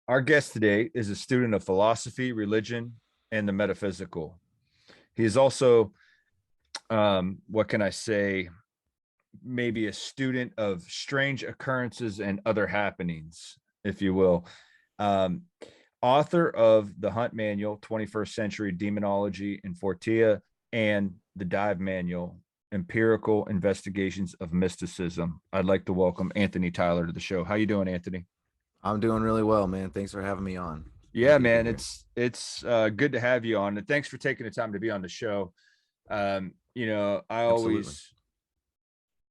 Our guest today is a student of philosophy, religion, and the metaphysical. He is also, what can I say, maybe a student of strange occurrences and other happenings, if you will. Um, Author of the Hunt Manual, 21st Century Demonology and Fortia, and the Dive Manual, Empirical Investigations of Mysticism. I'd like to welcome Anthony Tyler to the show. How you doing, Anthony? I'm doing really well, man. Thanks for having me on. Yeah, Happy to be man, here. it's good to have you on, and thanks for taking the time to be on the show. You know, I Absolutely. always,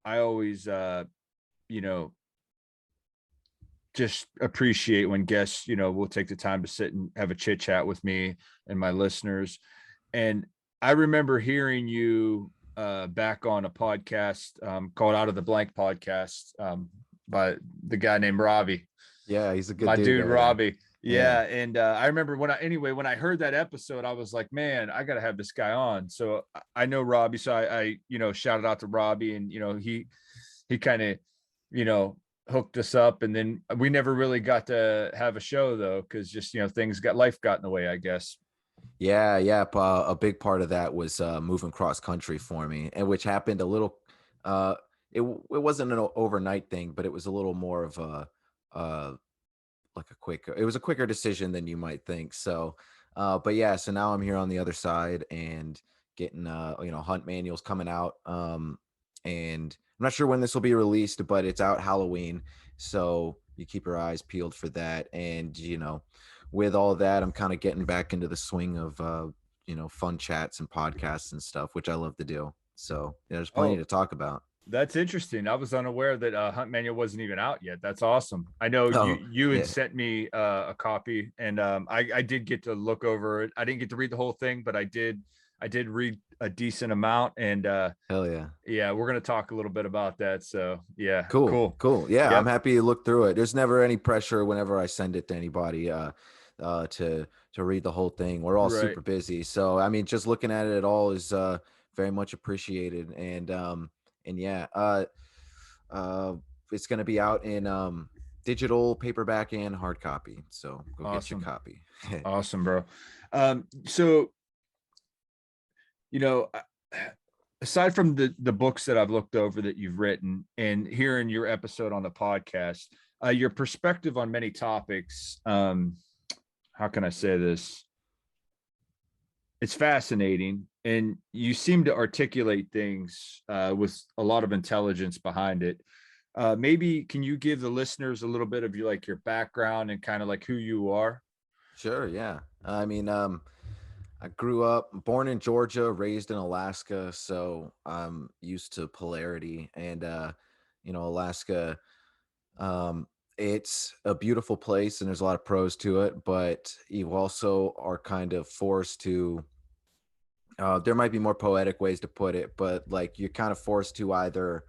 I always, you know, just appreciate when guests, will take the time to sit and have a chit chat with me and my listeners. And I remember hearing you back on a podcast called Out of the Blank podcast by the guy named Robbie. Yeah, he's a good My dude dude over there. Robbie. Yeah. Yeah, and I remember when I heard that episode, I was like, man, I got to have this guy on. So I know Robbie, so I shouted out to Robbie, and he kind of you know hooked us up, and then we never really got to have a show though, because just things got in the way, I guess. Yeah, yeah. A big part of that was moving cross country for me, and which happened a little. Uh, it wasn't an overnight thing, but it was a little more of a uh, like a quicker. It was a quicker decision than you might think. So, but yeah. So now I'm here on the other side and getting hunt manuals coming out. And I'm not sure when this will be released, but it's out Halloween. So you keep your eyes peeled for that. And with all that, I'm kind of getting back into the swing of fun chats and podcasts and stuff, which I love to do. So there's plenty Oh, to talk about. that's interesting. I was unaware that Hunt Manual wasn't even out yet. That's awesome. I know you Oh you had yeah, sent me a copy, and I did get to look over it. I didn't get to read the whole thing, but I did read a decent amount, and hell yeah. yeah, we're gonna talk a little bit about that. So yeah, Cool, cool. cool. Yeah, I'm Yep. happy to look through it. There's never any pressure whenever I send it to anybody to read the whole thing. We're all Right. super busy. So I mean just looking at it at all is very much appreciated. And yeah, uh it's gonna be out in digital, paperback, and hard copy. So go get your Awesome. copy. Awesome, bro. So you know, aside from the books that I've looked over that you've written, and hearing your episode on the podcast, your perspective on many topics, how can I say this? It's fascinating, and you seem to articulate things with a lot of intelligence behind it. Maybe can you give the listeners a little bit of your background and kind of like who you are? Sure, yeah. I mean, I grew up, born in Georgia, raised in Alaska, so I'm used to polarity. And Alaska, um, it's a beautiful place, and there's a lot of pros to it. But you also are kind of forced to. There might be more poetic ways to put it, but like you're kind of forced to either,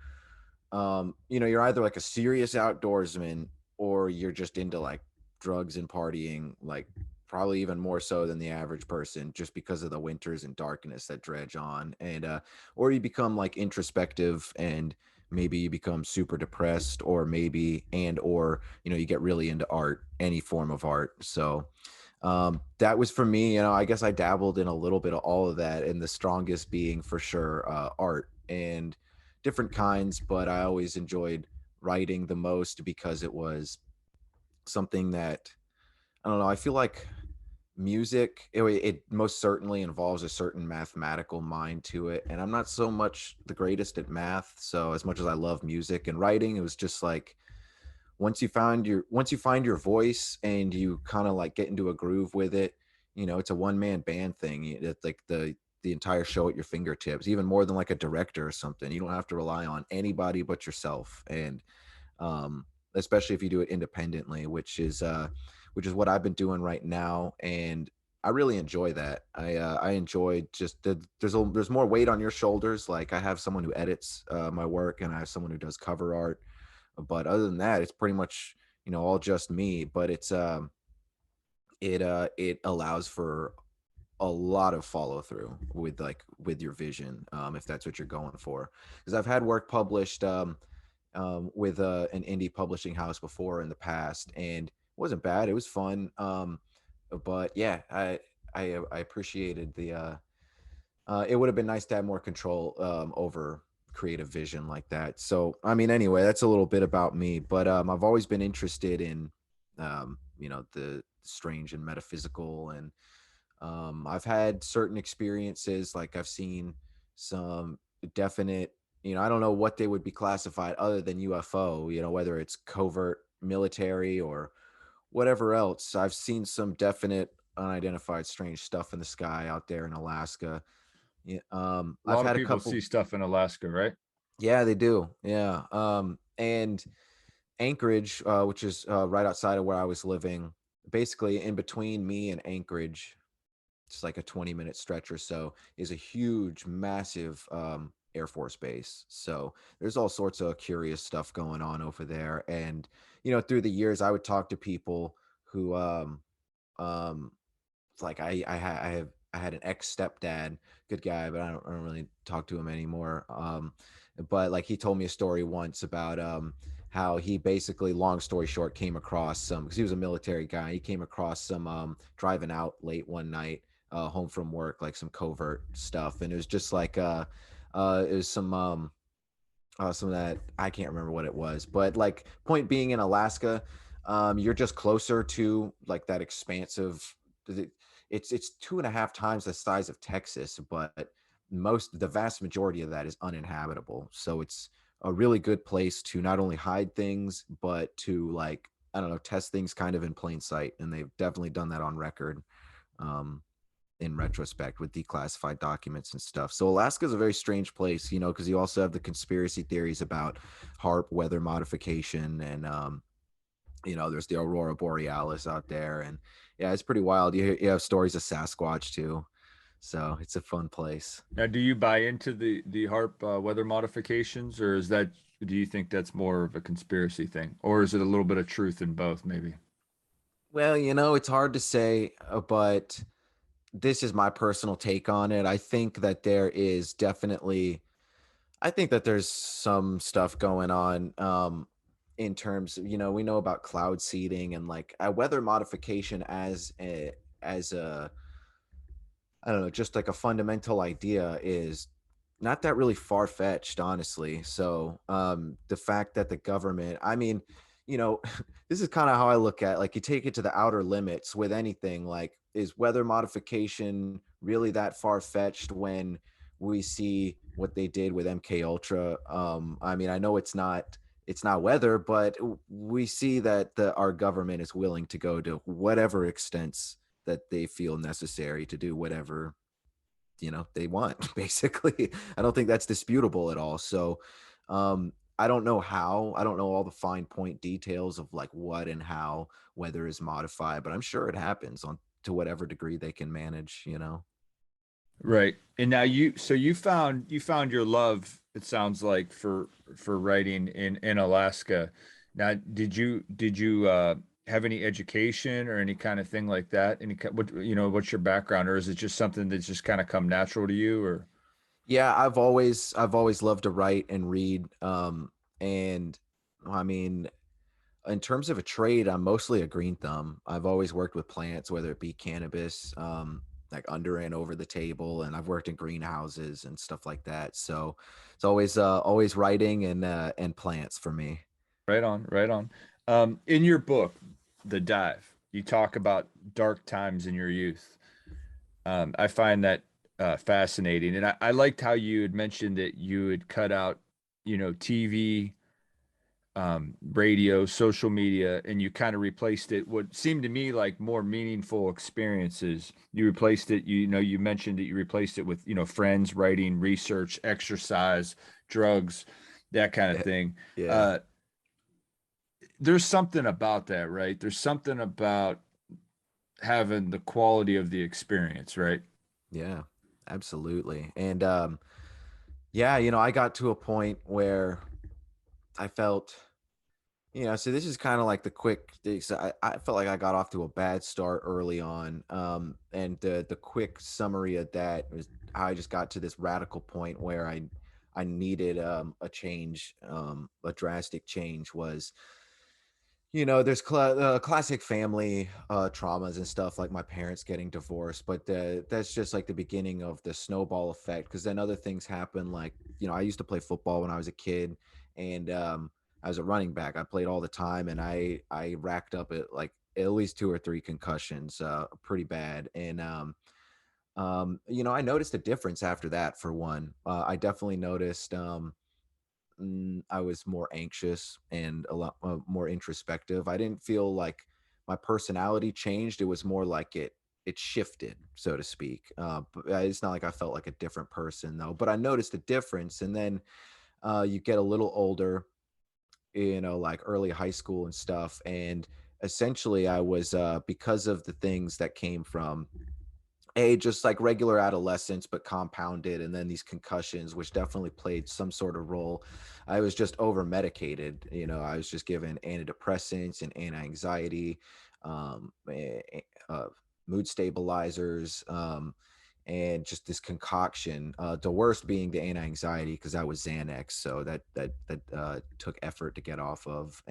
you're either like a serious outdoorsman or you're just into like drugs and partying, like probably even more so than the average person, just because of the winters and darkness that dredge on. And or you become like introspective and maybe you become super depressed, or maybe and or you get really into art, any form of art. So that was for me. I guess I dabbled in a little bit of all of that, and the strongest being for sure art and different kinds. But I always enjoyed writing the most because it was something that, I don't know, I feel like music, it most certainly involves a certain mathematical mind to it, and I'm not so much the greatest at math. So as much as I love music and writing, it was just like once you find your voice and you kind of like get into a groove with it, it's a one-man band thing. It's like the entire show at your fingertips, even more than like a director or something. You don't have to rely on anybody but yourself. And um especially if you do it independently, which is what I've been doing right now. And I really enjoy that. I enjoy just there's more weight on your shoulders. Like I have someone who edits my work, and I have someone who does cover art, but other than that, it's pretty much all just me. But it allows for a lot of follow through with your vision, if that's what you're going for. Because I've had work published with an indie publishing house before in the past, and wasn't bad. It was fun. But yeah, I appreciated the it would have been nice to have more control over creative vision like that. So, I mean, anyway, that's a little bit about me, but I've always been interested in, the strange and metaphysical. And I've had certain experiences, like I've seen some definite, I don't know what they would be classified other than UFO, whether it's covert military or whatever else. I've seen some definite unidentified strange stuff in the sky out there in Alaska. Yeah, A I've lot of had a people see couple. stuff in Alaska, right? Yeah, they do. Yeah, and Anchorage, which is right outside of where I was living, basically in between me and Anchorage, it's like a 20-minute stretch or so, is a huge, massive Air Force base. So there's all sorts of curious stuff going on over there. And through the years, I would talk to people who um, like I had an ex stepdad, good guy, but I don't really talk to him anymore. But like he told me a story once about how he basically, long story short, came across some, because he was a military guy. He came across some driving out late one night, home from work, like some covert stuff, and it was just like it was some of that, I can't remember what it was, but like, point being, in Alaska, you're just closer to like that expansive. It's 2.5 times the size of Texas, but the vast majority of that is uninhabitable. So it's a really good place to not only hide things, but to, like, I don't know, test things kind of in plain sight, and they've definitely done that on record. Um, in retrospect, with declassified documents and stuff. So Alaska is a very strange place, because you also have the conspiracy theories about HARP, weather modification, and there's the Aurora Borealis out there, and yeah, it's pretty wild. You have stories of Sasquatch too, so it's a fun place. Now, do you buy into the HARP weather modifications, or is that do you think that's more of a conspiracy thing, or is it a little bit of truth in both, maybe? Well, it's hard to say, but this is my personal take on it. I think that there's some stuff going on, in terms of, we know about cloud seeding and like a weather modification as a I don't know, just like a fundamental idea is not that really far fetched, honestly. So the fact that the government, I mean, you know, this is kind of how I look at, like, you take it to the outer limits with anything. Like, is weather modification really that far fetched when we see what they did with MK Ultra? I mean, I know it's not weather, but we see that our government is willing to go to whatever extents that they feel necessary to do whatever they want. Basically, I don't think that's disputable at all. So I don't know how, I don't know all the fine point details of like what and how weather is modified, but I'm sure it happens on to whatever degree they can manage. Right. And now you found your love, it sounds like, for writing in Alaska. Now, did you have any education or any kind of thing like that? What's your background, or is it just something that's just kind of come natural to you, or Yeah, I've always loved to write and read. And I mean, in terms of a trade, I'm mostly a green thumb. I've always worked with plants, whether it be cannabis, like under and over the table, and I've worked in greenhouses and stuff like that. So it's always writing and plants for me. right on, right on. In your book, The Dive, you talk about dark times in your youth. I find that fascinating, and I liked how you had mentioned that you had cut out, TV, radio, social media, and you kind of replaced it. What seemed to me like more meaningful experiences. You replaced it. You mentioned that you replaced it with, friends, writing, research, exercise, drugs, that kind of Yeah, thing. yeah, Uh, there's something about that, right? There's something about having the quality of the experience, right? yeah, absolutely. And yeah, I got to a point where I felt. So this is kind of like the quick. So I felt like I got off to a bad start early on, and the quick summary of that was how I just got to this radical point where I needed a change, a drastic change. Was there's classic family traumas and stuff, like my parents getting divorced, but that's just like the beginning of the snowball effect. Because then other things happen, like I used to play football when I was a kid, and I was a running back. I played all the time, and I racked up at least two or three concussions, pretty bad. And I noticed a difference after that. For one, I definitely noticed. I was more anxious and a lot more introspective. I didn't feel like my personality changed. It was more like it shifted, so to speak. But it's not like I felt like a different person though. But I noticed a difference, and then you get a little older, like early high school and stuff, and essentially I was because of the things that came from just like regular adolescence, but compounded, and then these concussions, which definitely played some sort of role. I was just over medicated. I was just given antidepressants and anti-anxiety, mood stabilizers, and just this concoction. The worst being the anti-anxiety, because that was Xanax, so that took effort to get off of.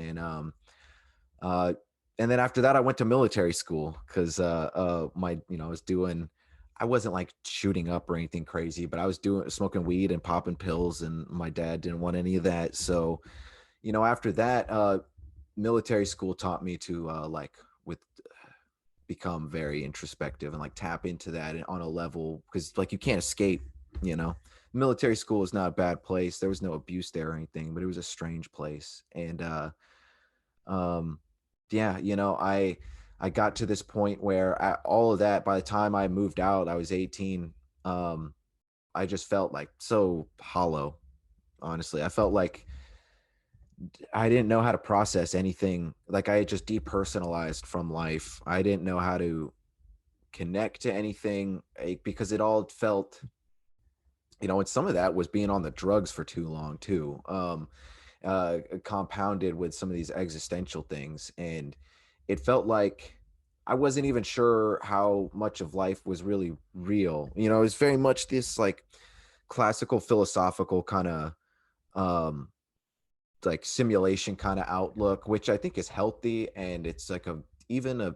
Uh, and then after that, I went to military school because I was doing, I wasn't like shooting up or anything crazy, but I was doing smoking weed and popping pills, and my dad didn't want any of that. So, after that, military school taught me to with become very introspective and like tap into that on a level, because like you can't escape. You know, Military school is not a bad place. There was no abuse there or anything, but it was a strange place. And um yeah, I got to this point where all of that, by the time I moved out, I was 18. um I just felt like so hollow. Honestly, I felt like I didn't know how to process anything. Like I had just depersonalized from life. I didn't know how to connect to anything, because it all felt, and some of that was being on the drugs for too long too. Compounded with some of these existential things. And it felt like I wasn't even sure how much of life was really real. It was very much this like classical philosophical kind of um, like simulation kind of outlook, which I think is healthy, and it's like even a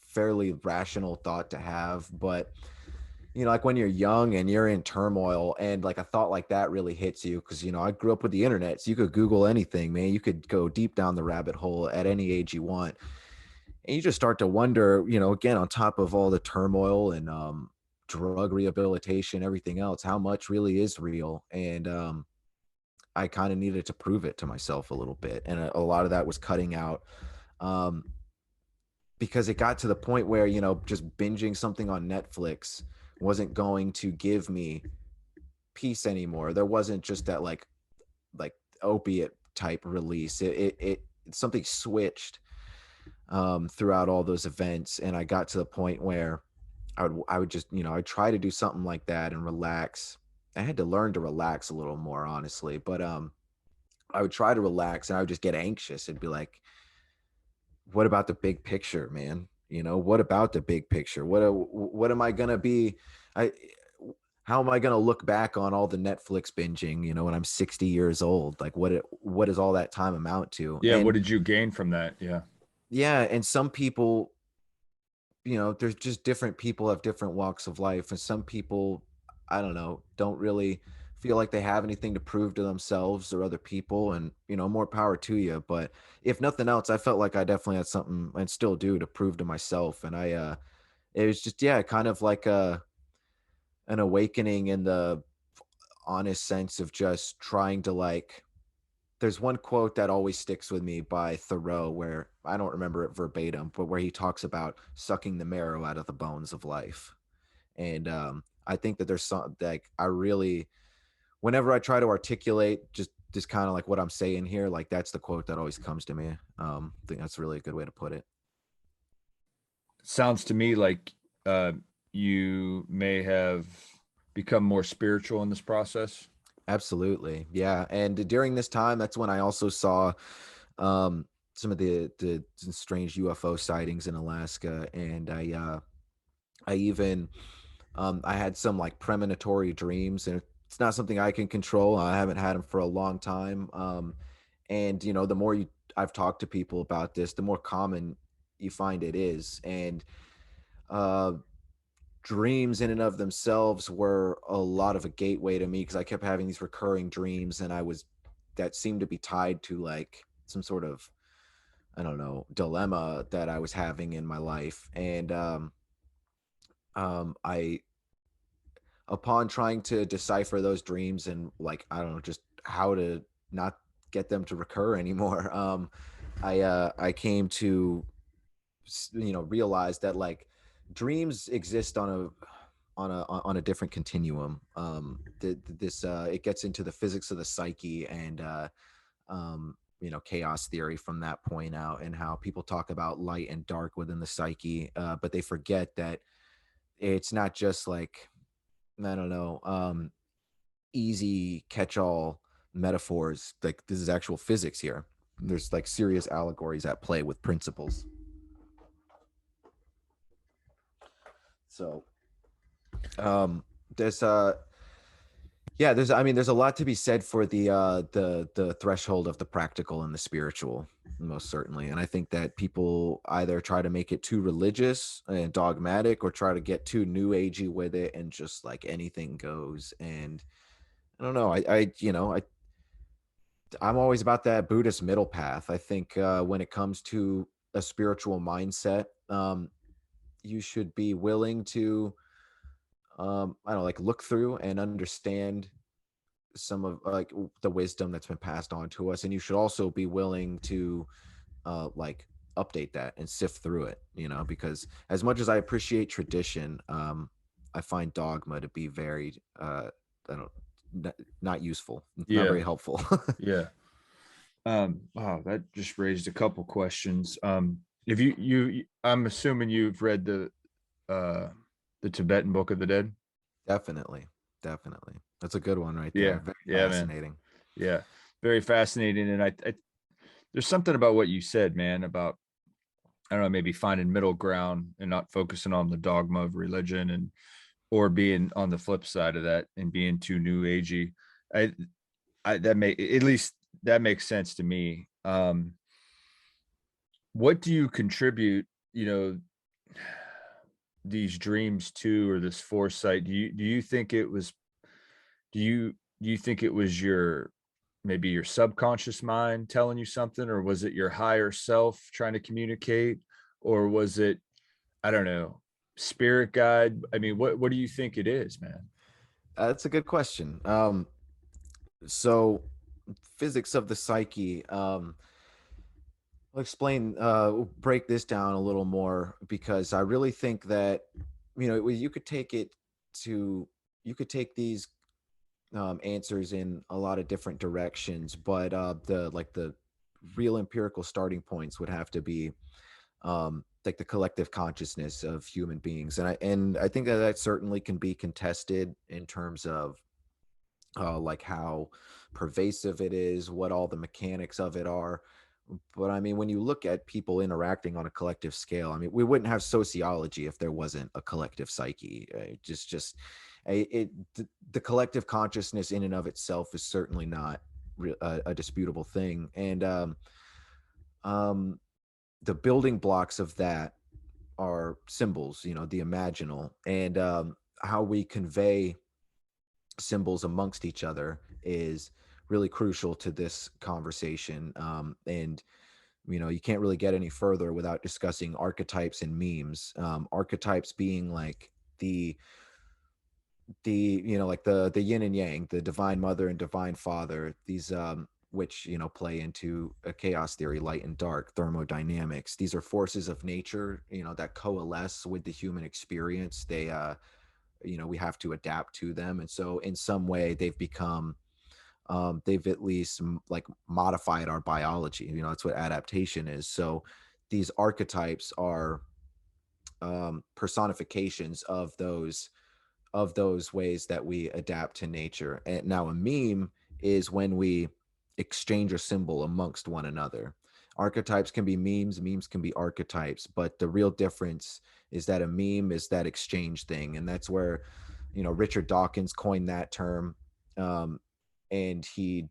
fairly rational thought to have. But like when you're young and you're in turmoil, and like a thought like that really hits you, because I grew up with the internet, so you could Google anything, man. You could go deep down the rabbit hole at any age you want, and you just start to wonder, again, on top of all the turmoil and drug rehabilitation, everything else, how much really is real. And I kind of needed to prove it to myself a little bit, and a lot of that was cutting out. um, because it got to the point where just binging something on Netflix wasn't going to give me peace anymore. There wasn't just that like opiate type release. It something switched throughout all those events, and I got to the point where I would just I'd try to do something like that and relax. I had to learn to relax a little more, honestly, but I would try to relax, and I would just get anxious. It'd be like, what about the big picture, man? What about the big picture? What am I gonna be? I How am I gonna look back on all the Netflix binging, when I'm 60 years old? Like what does all that time amount to? Yeah, what And did you gain from that? Yeah. yeah, and some people, there's just different people have different walks of life, and some people, I don't know, don't really feel like they have anything to prove to themselves or other people, and more power to you. But if nothing else, I felt like I definitely had something, and still do, to prove to myself. And it was just, yeah, kind of like an awakening in the honest sense of just trying to like, there's one quote that always sticks with me by Thoreau, where I don't remember it verbatim, but where he talks about sucking the marrow out of the bones of life. And I think that there's some, like, I really, whenever I try to articulate just kind of like what I'm saying here, like that's the quote that always comes to me. I think that's really a good way to put it. Sounds to me like uh, you may have become more spiritual in this process. Absolutely. Yeah. And during this time, that's when I also saw some of the strange UFO sightings in Alaska. And I even I had some like premonitory dreams, and it's not something I can control. I haven't had them for a long time. And the more I've talked to people about this, the more common you find it is. And uh dreams in and of themselves were a lot of a gateway to me, because I kept having these recurring dreams, and I was that seemed to be tied to like some sort of, I don't know, dilemma that I was having in my life. And I upon trying to decipher those dreams and, like, I don't know, just how to not get them to recur anymore, I came to realize that, like, dreams exist on a different continuum. This It gets into the physics of the psyche, and chaos theory from that point out, and how people talk about light and dark within the psyche, but they forget that it's not just like, I don't know, easy catch-all metaphors. Like, this is actual physics here. There's like serious allegories at play with principles. So there's yeah, there's a lot to be said for the threshold of the practical and the spiritual, most certainly. And I think that people either try to make it too religious and dogmatic, or try to get too new agey with it, and just like anything goes. And I don't know, I'm always about that Buddhist middle path. I think when it comes to a spiritual mindset, you should be willing to I don't know, like, look through and understand some of the wisdom that's been passed on to us, and you should also be willing to like update that and sift through it, because as much as I appreciate tradition, I find dogma to be very I don't not useful, not Yeah. very helpful. Yeah. Wow, that just raised a couple questions. If I'm assuming you've read uh the Tibetan Book of the Dead. Definitely, definitely, that's a good one right there. Yeah. Very Yeah, man. fascinating. Yeah. Very fascinating. And I there's something about what you said, man, about, I don't know, maybe finding middle ground and not focusing on the dogma of religion, and or being on the flip side of that and being too new agey. I that make at least that makes sense to me. What do you contribute, you know, these dreams to, or this foresight? Do you think it was do you think it was your, maybe your subconscious mind telling you something, or was it your higher self trying to communicate, or was it, I don't know, spirit guide? I mean, what do you think it is, man? That's a good question. So physics of the psyche. I'll explain, break this down a little more, because I really think that, you could take it to, you could take these answers in a lot of different directions, but the real empirical starting points would have to be like the collective consciousness of human beings, and I think that that certainly can be contested in terms of like how pervasive it is, what all the mechanics of it are. But I mean, when you look at people interacting on a collective scale, I mean, we wouldn't have sociology if there wasn't a collective psyche. Just the collective consciousness in and of itself is certainly not a disputable thing. And um, the building blocks of that are symbols, the imaginal, and how we convey symbols amongst each other is really crucial to this conversation. And you can't really get any further without discussing archetypes and memes. Archetypes being like like the yin and yang, the divine mother and divine father. These which play into a chaos theory, light and dark, thermodynamics. These are forces of nature, that coalesce with the human experience. They we have to adapt to them, and so in some way they've at least like modified our biology. That's what adaptation is. So these archetypes are personifications of those ways that we adapt to nature. And now a meme is when we exchange a symbol amongst one another. Archetypes can be memes, memes can be archetypes, but the real difference is that a meme is that exchange thing. And that's where, Richard Dawkins coined that term. And he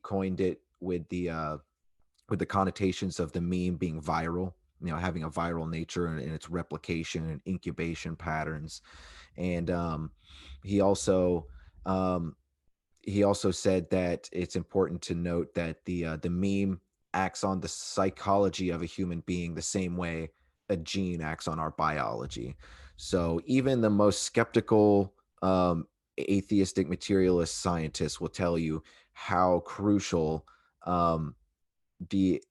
coined it with the with the connotations of the meme being viral, having a viral nature and its replication and incubation patterns. And he also um, he also said that it's important to note that the meme acts on the psychology of a human being the same way a gene acts on our biology. So even the most skeptical atheistic materialist scientists will tell you how crucial um, the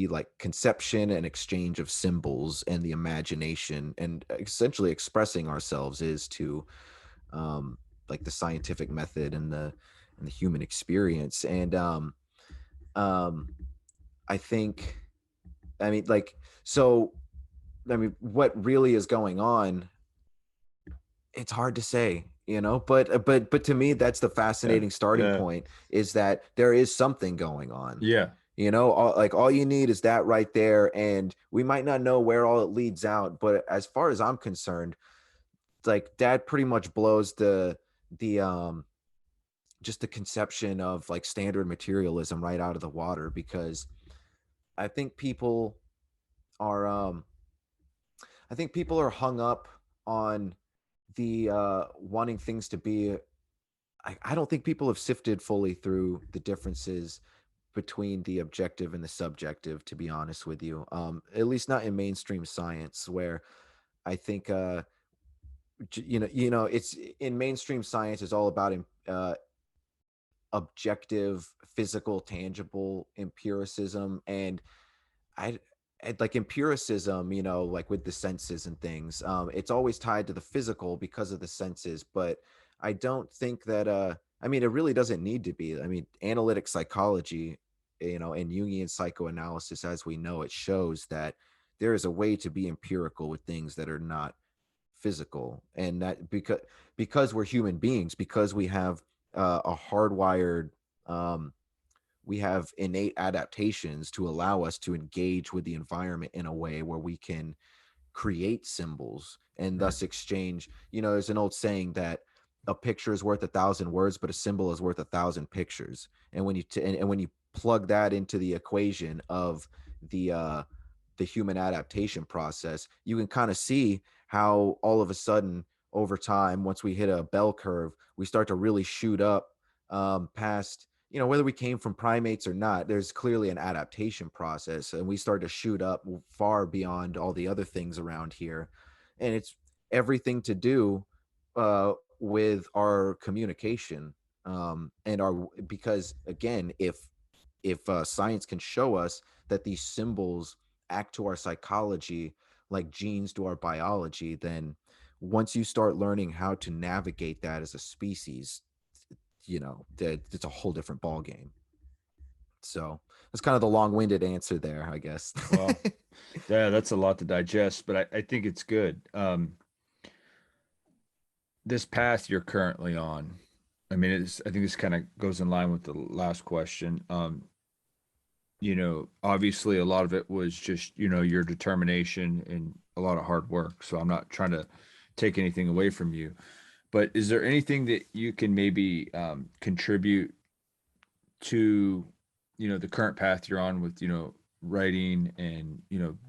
like conception and exchange of symbols and the imagination and essentially expressing ourselves is to um, like the scientific method and the human experience. And um, I think, I mean, like, so, I mean, what really is going on? It's hard to say, but to me, that's the Yeah. fascinating starting Yeah. point, is that there is something going on. Yeah. Like all you need is that right there, and we might not know where all it leads out, but as far as I'm concerned, like that pretty much blows the just the conception of like standard materialism right out of the water, because I think people are I think people are hung up on the wanting things to be. I don't think people have sifted fully through the differences between the objective and the subjective, to be honest with you. At least not in mainstream science, where I think it's in mainstream science is all about objective, physical, tangible empiricism. And I like empiricism, like with the senses and things. It's always tied to the physical because of the senses, but I don't think that I mean, it really doesn't need to be. I mean, analytic psychology, and Jungian psychoanalysis, as we know, it shows that there is a way to be empirical with things that are not physical. And that because we're human beings, because we have a hardwired we have innate adaptations to allow us to engage with the environment in a way where we can create symbols and Right. thus exchange. There's an old saying that a picture is worth 1,000 words, but a symbol is worth 1,000 pictures. And when you plug that into the equation of the uh the human adaptation process, you can kind of see how all of a sudden over time, once we hit a bell curve, we start to really shoot up past, whether we came from primates or not. There's clearly an adaptation process, and we start to shoot up far beyond all the other things around here. And it's everything to do with our communication, and our because again, if science can show us that these symbols act to our psychology like genes to our biology, then once you start learning how to navigate that as a species, that it's a whole different ball game. So that's kind of the long-winded answer there, I guess. Well, yeah, that's a lot to digest, but I think it's good. This path you're currently on, I mean, I think this kind of goes in line with the last question. Obviously a lot of it was just, your determination and a lot of hard work. So I'm not trying to take anything away from you, but is there anything that you can maybe contribute to, the current path you're on with, writing and,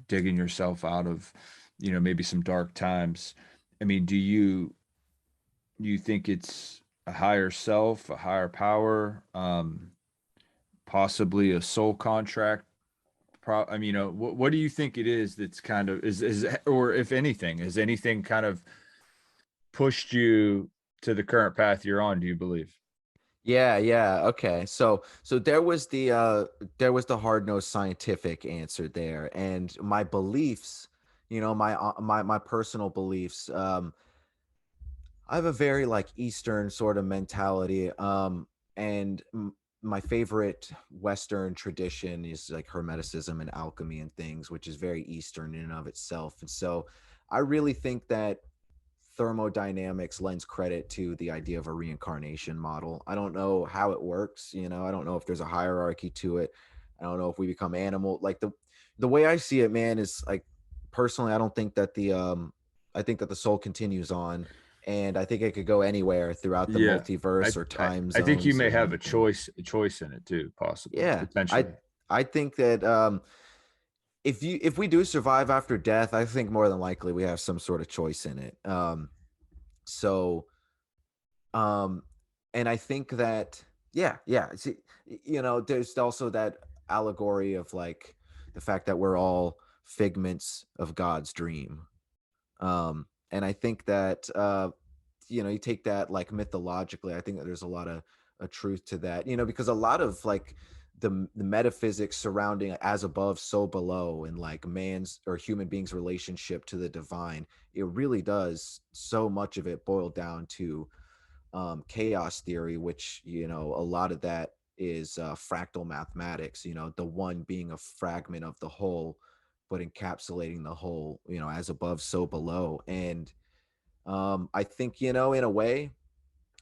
digging yourself out of, maybe some dark times? I mean, do you think it's a higher self, a higher power, possibly a soul contract? I mean, what do you think it is that's kind of or if anything, has anything kind of pushed you to the current path you're on, do you believe? Yeah, okay. So there was the hard-nosed scientific answer there, and my beliefs, my personal beliefs. I have a very like Eastern sort of mentality. And my favorite Western tradition is like Hermeticism and alchemy and things, which is very Eastern in and of itself. And so I really think that thermodynamics lends credit to the idea of a reincarnation model. I don't know how it works. I don't know if there's a hierarchy to it. I don't know if we become animal. Like the way I see it, man, is like personally, I don't think that I think that the soul continues on, and I think it could go anywhere throughout the Yeah. I multiverse or I, time I think you zones may or have a anything. choice in it too, possibly, Yeah, potentially. I think that if we do survive after death, I think more than likely we have some sort of choice in it. So um and I think that yeah, see, there's also that allegory of like the fact that we're all figments of God's dream. And I think that you take that like mythologically, I think that there's a lot of a truth to that, because a lot of like the metaphysics surrounding as above so below, and like man's or human beings relationship to the divine, it really does so much of it boil down to chaos theory, which a lot of that is fractal mathematics, the one being a fragment of the whole but encapsulating the whole, as above so below. And I think, in a way,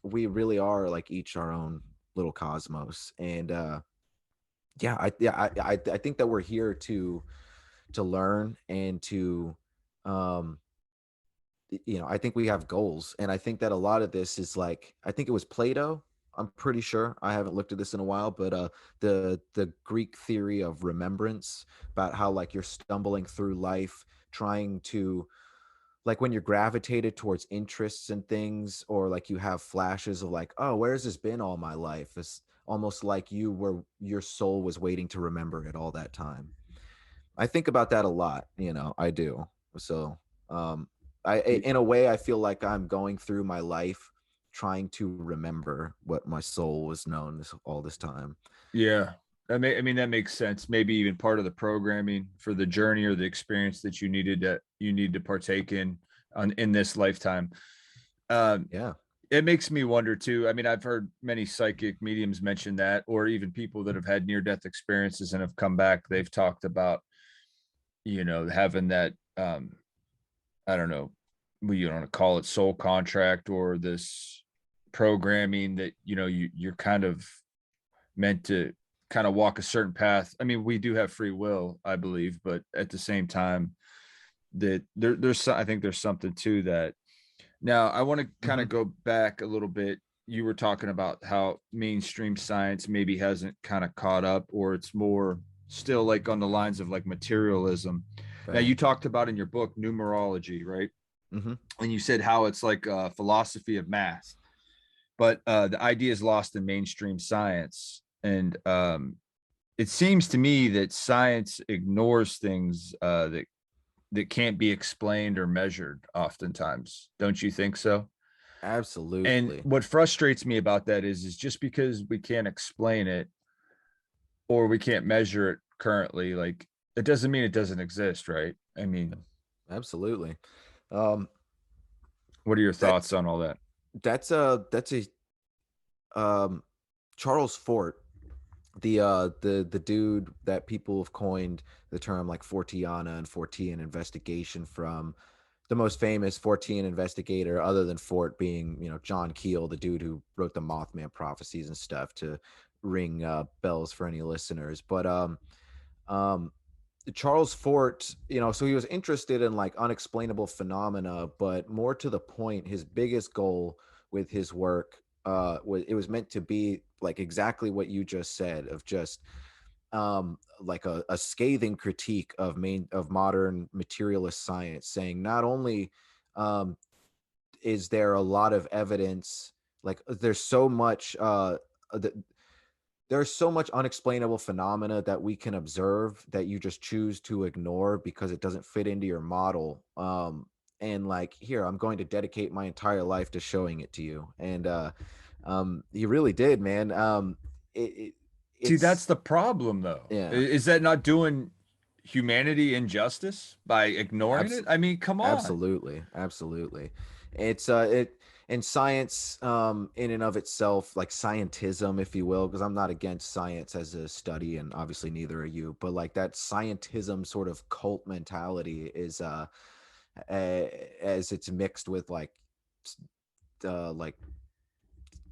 we really are like each our own little cosmos. And I think that we're here to learn and to um I think we have goals. And I think that a lot of this is like, I think it was Plato, I'm pretty sure, I haven't looked at this in a while, but the Greek theory of remembrance, about how like you're stumbling through life trying to, like, when you're gravitated towards interests and things, or like you have flashes of like, oh, where has this been all my life? It's almost like your soul was waiting to remember it all that time. I think about that a lot, I do. So, um, Y- in a way, I feel like I'm going through my life trying to remember what my soul was known all this time. Yeah. I mean, that makes sense. Maybe even part of the programming for the journey or the experience that you need to partake in this lifetime. Um, Yeah. it makes me wonder too. I mean, I've heard many psychic mediums mention that, or even people that have had near death experiences and have come back. They've talked about, having that, I don't know, you don't want to call it soul contract or this programming that, you're kind of meant to kind of walk a certain path. I mean, we do have free will, I believe, but at the same time, that I think there's something to that. Now, I want to kind Hmm. of go back a little bit. You were talking about how mainstream science maybe hasn't kind of caught up, or it's more still like on the lines of like materialism. Now, Right. you talked about in your book numerology, right? Hmm. And you said how it's like a philosophy of math, but the idea is lost in mainstream science. And it seems to me that science ignores things that can't be explained or measured oftentimes. Don't you think so? And Absolutely. what frustrates me about that is just because we can't explain it or we can't measure it currently, like it doesn't mean it doesn't exist, right? I mean, Absolutely. Um, what are your that thoughts on all that? that's a um, Charles Fort, the dude that people have coined the term like Fortiana and Fortean investigation from, the most famous Fortean investigator other than Fort being, John Keel, the dude who wrote the Mothman prophecies and stuff, to ring bells for any listeners. But um Charles Fort, so he was interested in like unexplainable phenomena, but more to the point, his biggest goal with his work was meant to be like exactly what you just said, of just like a scathing critique of modern materialist science, saying not only um is there a lot of evidence, like there's so much that there's so much unexplainable phenomena that we can observe that you just choose to ignore because it doesn't fit into your model. And like, here, I'm going to dedicate my entire life to showing it to you. And he really did, man. It, it See, that's it's the problem, though. Yeah, Is that not doing humanity injustice by ignoring it? abs- I mean, come on. absolutely, absolutely. It's it and science, in and of itself, like scientism, if you will, because I'm not against science as a study, and obviously neither are you, but like that scientism sort of cult mentality is as it's mixed with like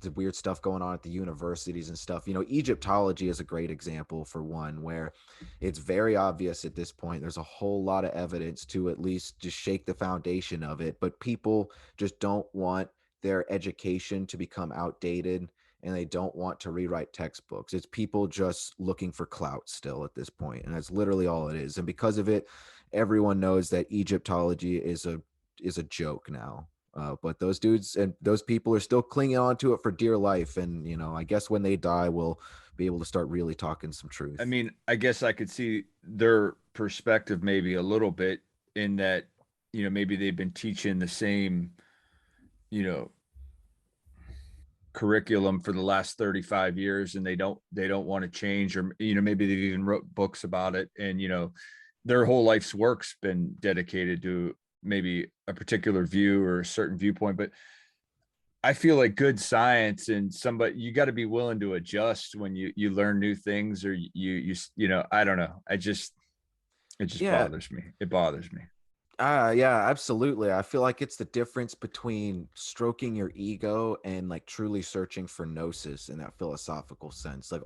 the weird stuff going on at the universities and stuff. Egyptology is a great example for one, where it's very obvious at this point. There's a whole lot of evidence to at least just shake the foundation of it, but people just don't want their education to become outdated and they don't want to rewrite textbooks. It's people just looking for clout still at this point, and that's literally all it is. And because of it, everyone knows that Egyptology is a joke now. But those dudes and those people are still clinging on to it for dear life. And I guess when they die, we'll be able to start really talking some I truth. mean, I guess I could see their perspective maybe a little bit in that, maybe they've been teaching the same, you know, curriculum for the last 35 years and they don't want to change, or maybe they've even wrote books about it, and their whole life's work's been dedicated to maybe a particular view or a certain viewpoint. But I feel like good science and somebody, you got to be willing to adjust when you learn new things, or I don't know. It just Yeah, bothers me. It bothers me. yeah, absolutely. I feel like it's the difference between stroking your ego and like truly searching for gnosis in that philosophical sense. Like,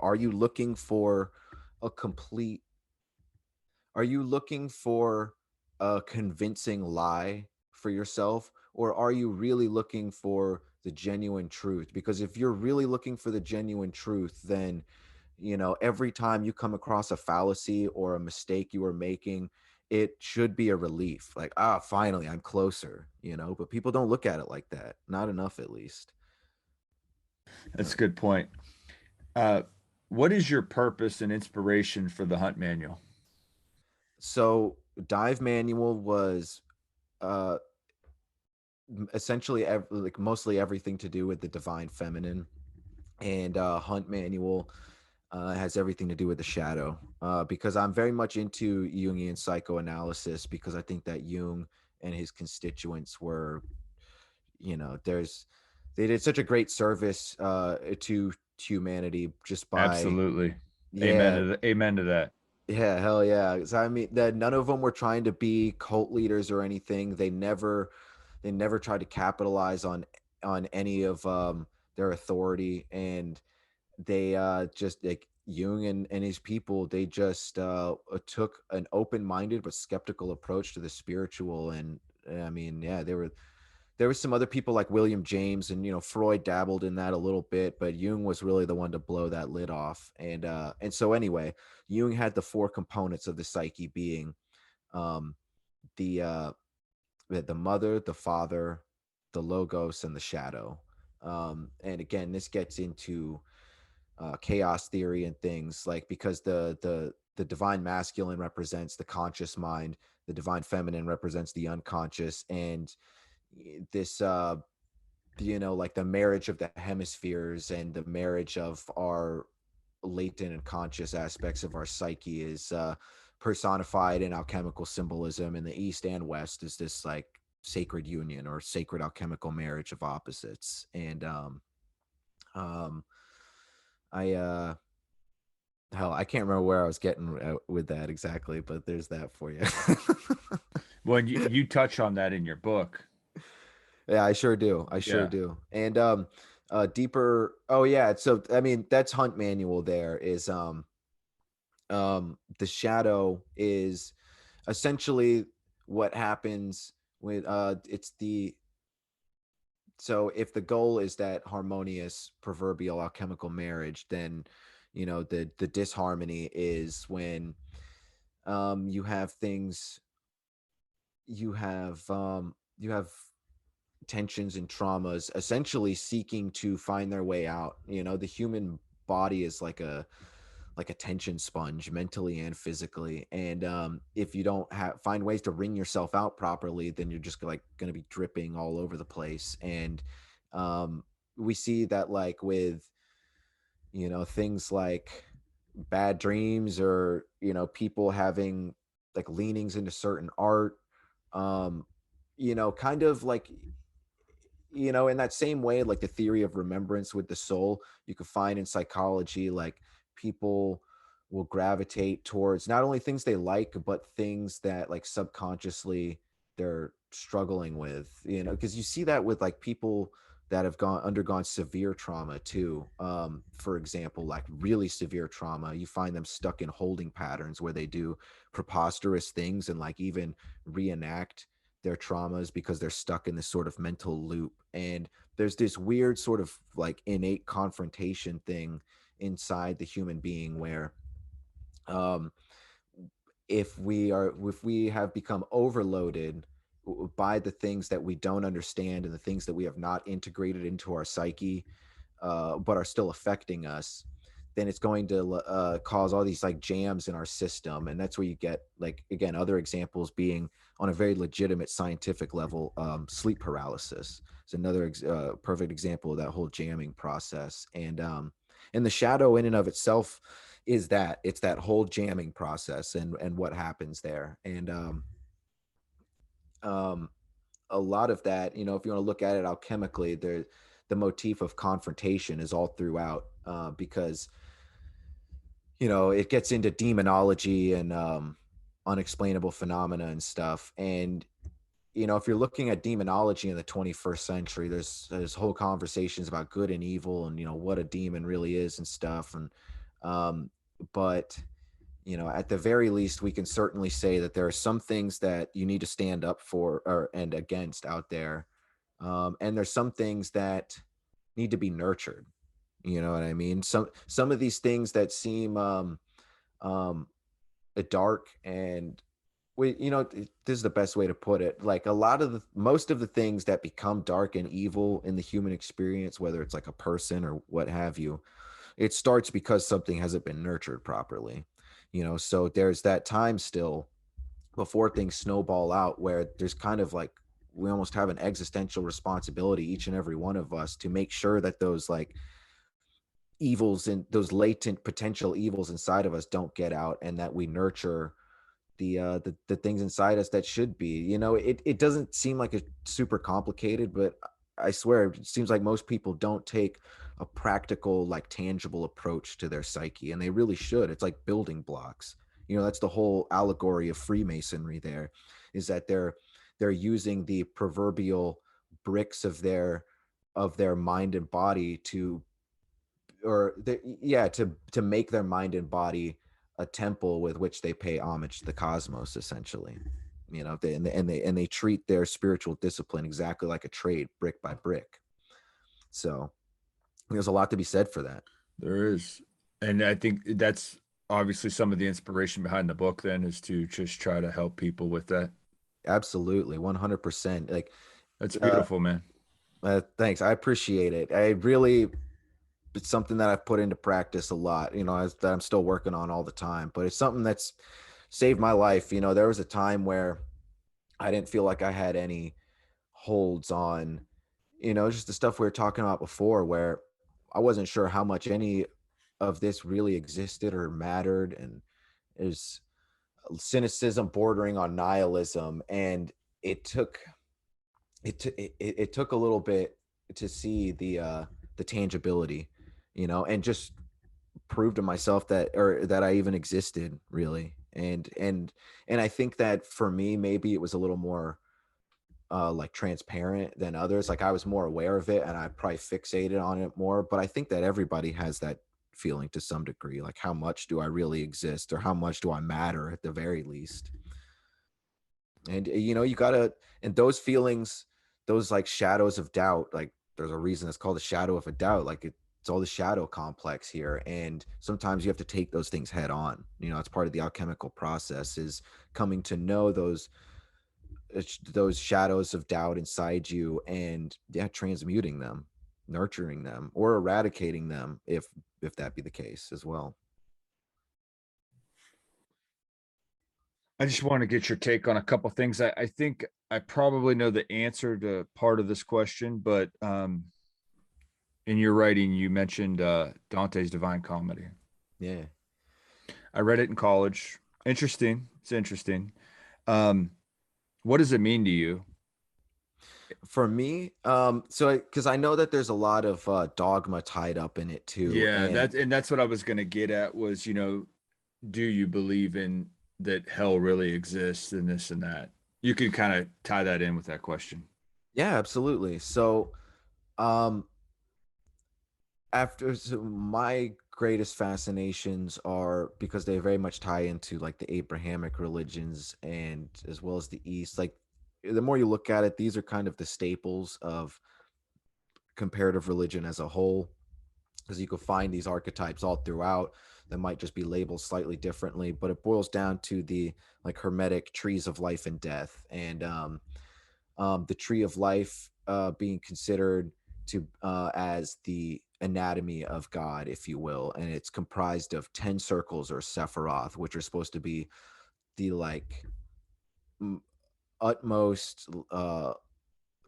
a complete, are you looking for a convincing lie for yourself, or are you really looking for the genuine truth? Because if you're really looking for the genuine truth, then every time you come across a fallacy or a mistake you were making, it should be a relief. Like, finally, I'm closer. But people don't look at it like that. Not enough, at least. That's Uh, a good point. Uh, what is your purpose and inspiration for the Hunt Manual? so, Dive Manual was uh, essentially like mostly everything to do with the divine feminine, and Hunt Manual has everything to do with the shadow. Because I'm very much into Jungian psychoanalysis, because I think that Jung and his constituents were, there's they did such a great service to humanity just by, Absolutely. yeah, Amen to that. yeah, hell yeah. So I mean, that none of them were trying to be cult leaders or anything. They never tried to capitalize on any of their authority, and they just like Jung and his people, they just took an open-minded but skeptical approach to the spiritual. And I mean, yeah, there were some other people like William James, and Freud dabbled in that a little bit, but Jung was really the one to blow that lid off. And so anyway, Jung had the four components of the psyche being um the the mother, the father, the logos, and the shadow. And again, this gets into chaos theory and things, like, because the divine masculine represents the conscious mind, the divine feminine represents the unconscious, and this like the marriage of the hemispheres and the marriage of our latent and conscious aspects of our psyche is personified in alchemical symbolism in the East and West as this like sacred union or sacred alchemical marriage of opposites. And um I hell, I can't remember where I was getting with that exactly, but there's that for you. Well, and you touch on that in your book. Yeah, I sure do. I sure Yeah. do. And deeper. Oh yeah. So I mean, that's Hunt Manual. There is the shadow is essentially what happens with it's the so if the goal is that harmonious proverbial alchemical marriage, then the disharmony is when you have things you have tensions and traumas essentially seeking to find their way out. The human body is like a tension sponge, mentally and physically, and if you don't find ways to wring yourself out properly, then you're just like going to be dripping all over the place. And we see that like with things like bad dreams, or people having like leanings into certain art, um kind of like, in that same way, like the theory of remembrance with the soul, you could find in psychology, like people will gravitate towards not only things they like, but things that like subconsciously they're struggling with, because you see that with like people that have undergone severe trauma too. For example, like really severe trauma, you find them stuck in holding patterns where they do preposterous things and like even reenact their traumas because they're stuck in this sort of mental loop. And there's this weird sort of like innate confrontation thing inside the human being where um if we have become overloaded by the things that we don't understand and the things that we have not integrated into our psyche, but are still affecting us, then it's going to cause all these like jams in our system. And that's where you get, like, again, other examples being on a very legitimate scientific level, sleep paralysis is another perfect example of that whole jamming process. And the shadow in and of itself is that it's that whole jamming process and what happens there. Um, a lot of that, you know, if you want to look at it alchemically, the motif of confrontation is all throughout, because you know it gets into demonology and unexplainable phenomena and stuff. And you know, if you're looking at demonology in the 21st century, there's whole conversations about good and evil and, you know, what a demon really is and stuff. And um, but you know, at the very least, we can certainly say that there are some things that you need to stand up for or and against out there, and there's some things that need to be nurtured. You know what I mean? Some of these things that seem um, dark and we, you know, this is the best way to put it. Like a lot of the most of the things that become dark and evil in the human experience, whether it's like a person or what have you, it starts because something hasn't been nurtured properly. You know, so there's that time still before things snowball out where there's kind of like we almost have an existential responsibility, each and every one of us, to make sure that those like evils and those latent potential evils inside of us don't get out, and that we nurture the things inside us that should be. You know, it doesn't seem like it's super complicated, but I swear it seems like most people don't take a practical, like tangible approach to their psyche, and they really should. It's like building blocks. You know, that's the whole allegory of Freemasonry there, is that they're using the proverbial bricks of their mind and body to or the, yeah, to make their mind and body a temple with which they pay homage to the cosmos, essentially. You know, they treat their spiritual discipline exactly like a trade, brick by brick. So there's a lot to be said for that. There is. And I think that's obviously some of the inspiration behind the book then is to just try to help people with that. Absolutely, 100%. Like, That's uh, beautiful, man. thanks, I appreciate it. I really, it's something that I've put into practice a lot, you know, that I'm still working on all the time, but it's something that's saved my life. You know, there was a time where I didn't feel like I had any holds on, you know, just the stuff we were talking about before, where I wasn't sure how much any of this really existed or mattered. And there's cynicism bordering on nihilism. And it took, it took a little bit to see the tangibility, you know, and just prove to myself that, or that I even existed really. And I think that for me, maybe it was a little more like transparent than others. Like I was more aware of it and I probably fixated on it more. But I think that everybody has that feeling to some degree. Like, how much do I really exist, or how much do I matter at the very least? And you know, you gotta, and those feelings, those like shadows of doubt, like there's a reason it's called the shadow of a doubt. Like it's all the shadow complex here. And sometimes you have to take those things head on. You know, it's part of the alchemical process, is coming to know those shadows of doubt inside you, and yeah, transmuting them, nurturing them, or eradicating them if that be the case as well. I just want to get your take on a couple things. I think I probably know the answer to part of this question, but in your writing, you mentioned Dante's Divine Comedy. Yeah. I read it in college. Interesting. It's interesting. Um, what does it mean to you? For me, so because I know that there's a lot of dogma tied up in it too. Yeah, And that's what I was going to get at was, do you believe in that hell really exists and this and that? You could kind of tie that in with that question. yeah, absolutely. So um after, so my greatest fascinations are because they very much tie into like the Abrahamic religions, and as well as the East. Like the more you look at it, these are kind of the staples of comparative religion as a whole, because you can find these archetypes all throughout that might just be labeled slightly differently, but it boils down to the like hermetic trees of life and death. And the tree of life being considered to as the anatomy of God, if you will, and it's comprised of 10 circles or sephiroth, which are supposed to be the like utmost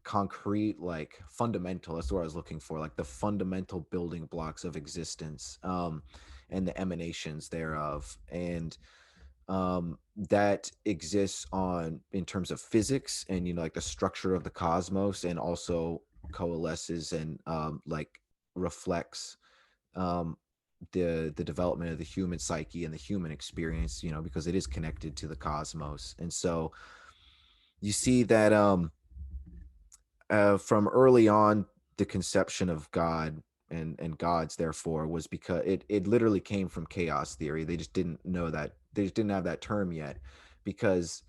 concrete, like fundamental, that's what I was looking for, like the fundamental building blocks of existence, and the emanations thereof. And that exists on in terms of physics and, you know, like the structure of the cosmos, and also coalesces and like reflects um the development of the human psyche and the human experience, you know, because it is connected to the cosmos. And so you see that from early on, the conception of God and gods therefore was because it literally came from chaos theory. They just didn't know that, they just didn't have that term yet, because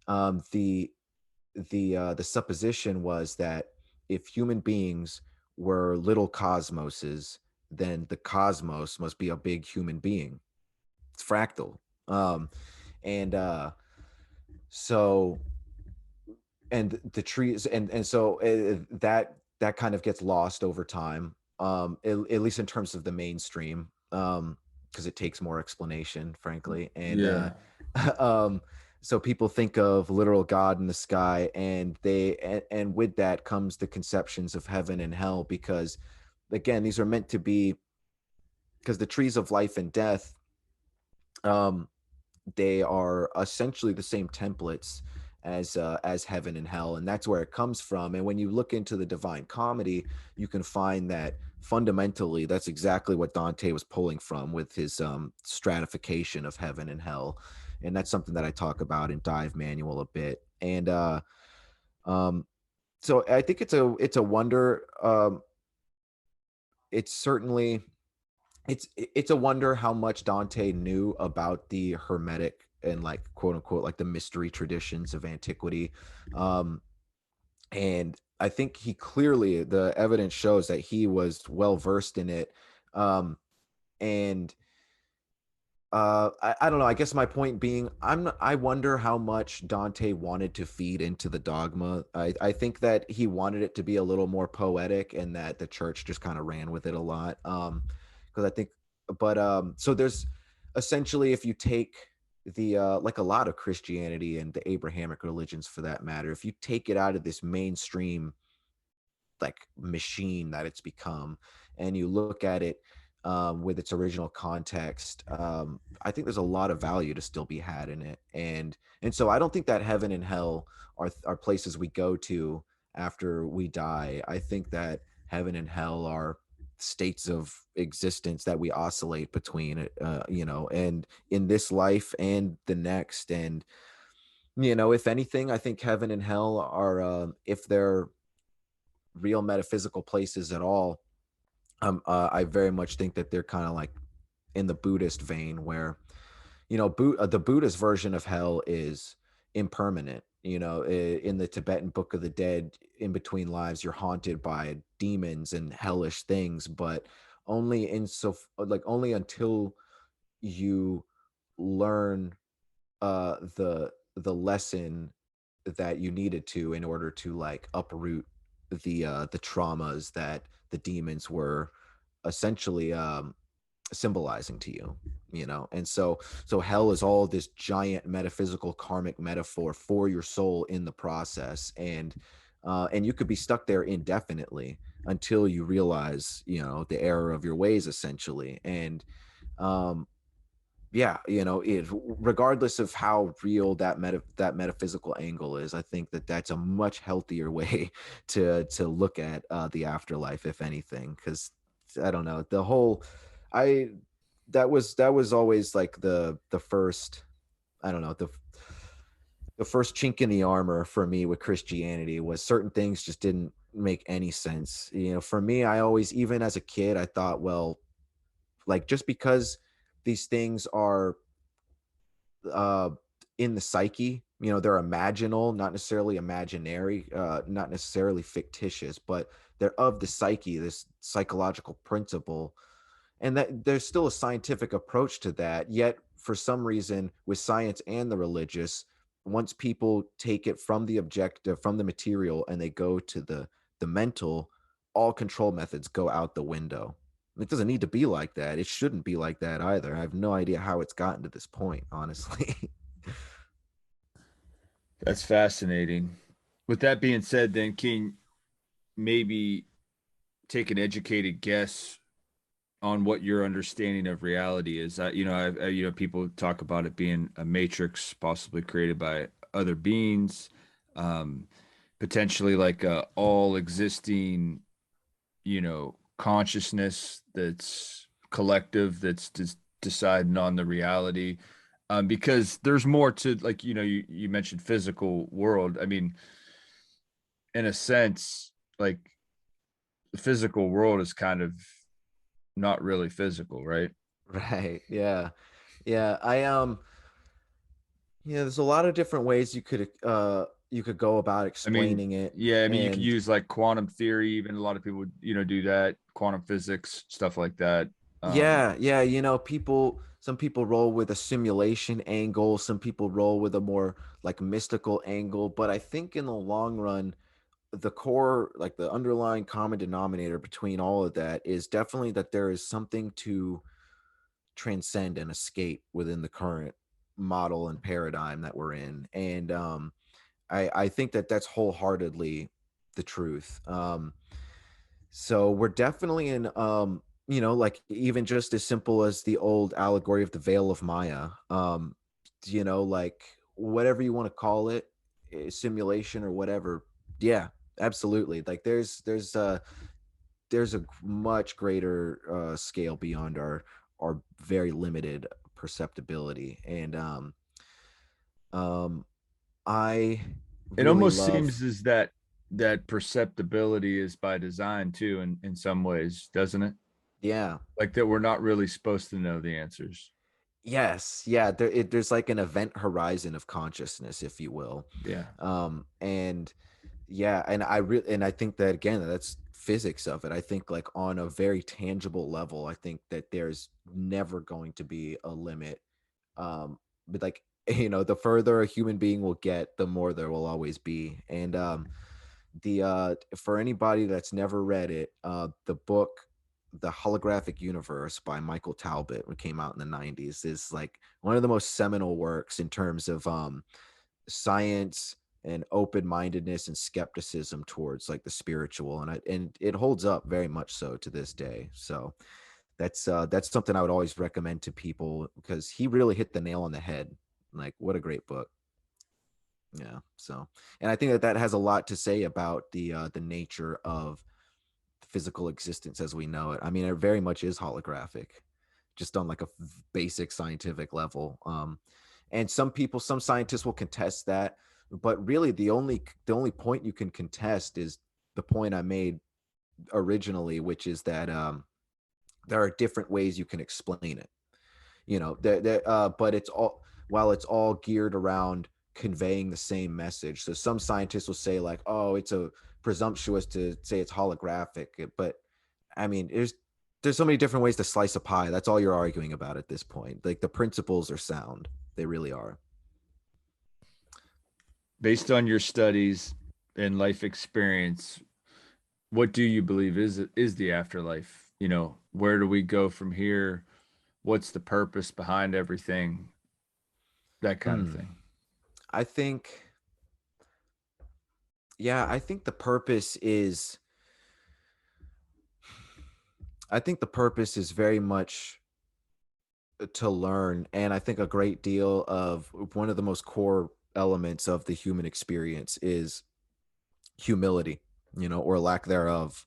um, the the supposition was that if human beings were little cosmoses, then the cosmos must be a big human being. It's fractal. Um, and so and the trees, and so that kind of gets lost over time, at least in terms of the mainstream, because it takes more explanation, frankly. And Yeah. um so people think of literal God in the sky, and and with that comes the conceptions of heaven and hell, because again, these are meant to be, because the trees of life and death, um they are essentially the same templates as heaven and hell, and that's where it comes from. And when you look into the Divine Comedy, you can find that fundamentally that's exactly what Dante was pulling from with his stratification of heaven and hell. And that's something that I talk about in Dive Manual a bit. And um so I think it's a wonder. It's certainly, it's a wonder how much Dante knew about the hermetic and, like, quote unquote, like the mystery traditions of antiquity. Um, and I think he clearly, the evidence shows that he was well versed in it. Um, and I don't know. I guess my point being, I wonder how much Dante wanted to feed into the dogma. I think that he wanted it to be a little more poetic, and that the church just kind of ran with it a lot. Because I think, but so there's essentially, if you take the like a lot of Christianity and the Abrahamic religions for that matter, if you take it out of this mainstream like machine that it's become, and you look at it with its original context, I think there's a lot of value to still be had in it. And so I don't think that heaven and hell are places we go to after we die. I think that heaven and hell are states of existence that we oscillate between, you know, and in this life and the next. And you know, if anything, I think heaven and hell are, if they're real metaphysical places at all, I very much think that they're kind of like in the Buddhist vein, where, you know, the Buddhist version of hell is impermanent. You know, in the Tibetan Book of the Dead, in between lives, you're haunted by demons and hellish things, but only in so like only until you learn the lesson that you needed to, in order to like uproot the traumas that the demons were essentially symbolizing to you, you know. And so hell is all this giant metaphysical karmic metaphor for your soul in the process. And you could be stuck there indefinitely until you realize, you know, the error of your ways, essentially. And um yeah, you know, it, regardless of how real that metaphysical angle is, I think that that's a much healthier way to look at the afterlife, if anything. Because I don't know, the whole, I that was always like the first, I don't know, the first chink in the armor for me with Christianity, was certain things just didn't make any sense. You know, for me, I always, even as a kid, I thought, well, like, just because these things are uh in the psyche, they're imaginal, not necessarily imaginary, not necessarily fictitious, but they're of the psyche, this psychological principle, and that there's still a scientific approach to that. Yet for some reason, with science and the religious, once people take it from the objective, from the material, and they go to the mental, all control methods go out the window. It doesn't need to be like that. It shouldn't be like that either. I have no idea how it's gotten to this point, honestly. That's fascinating. With that being said, then can you maybe take an educated guess on what your understanding of reality is? People talk about it being a matrix, possibly created by other beings, um, potentially like a all existing, consciousness that's collective, that's just deciding on the reality. Because there's more to, like, you mentioned physical world. I mean, in a sense, like the physical world is kind of not really physical, right? Right. Yeah. Yeah. There's a lot of different ways you could go about I mean, explaining it. yeah, I mean, you could And use like quantum theory, even a lot of people would, do that, quantum physics, stuff like that. yeah, yeah, some people roll with a simulation angle, some people roll with a more like mystical angle, but I think in the long run, the core, like the underlying common denominator between all of that is definitely that there is something to transcend and escape within the current model and paradigm that we're in. And I think that that's wholeheartedly the truth. So we're definitely in, like even just as simple as the old allegory of the Veil of Maya. Like whatever you want to call it, simulation or whatever. Yeah, absolutely. Like there's a much greater scale beyond our very limited perceptibility, and um, I It really almost love. seems as that perceptibility is by design too, in some ways, doesn't it? Yeah. Like that we're not really supposed to know the answers. Yes, yeah, there's like an event horizon of consciousness, if you will. Yeah. And yeah, and I think that again, that's physics of it. I think like on a very tangible level, I think that there's never going to be a limit. But like the further a human being will get, the more there will always be. And the for anybody that's never read it, the book The Holographic Universe by Michael Talbot, which came out in the 90s, is like one of the most seminal works in terms of science and open-mindedness and skepticism towards like the spiritual, and it holds up very much so to this day. So that's something I would always recommend to people because he really hit the nail on the head. Like what a great book. Yeah. So, and I think that that has a lot to say about the nature of physical existence as we know it. I mean, it very much is holographic, just on like a basic scientific level. And some scientists will contest that, but really the only point you can contest is the point I made originally, which is that there are different ways you can explain it. But it's all while it's all geared around conveying the same message. So some scientists will say like, oh, it's a presumptuous to say it's holographic, but I mean, there's so many different ways to slice a pie. That's all you're arguing about at this point. Like the principles are sound. They really are. Based on your studies and life experience, what do you believe is the afterlife? Where do we go from here? What's the purpose behind everything? That kind of Hmm. thing. I think, yeah, I think the purpose is very much to learn. And I think a great deal of one of the most core elements of the human experience is humility, or lack thereof.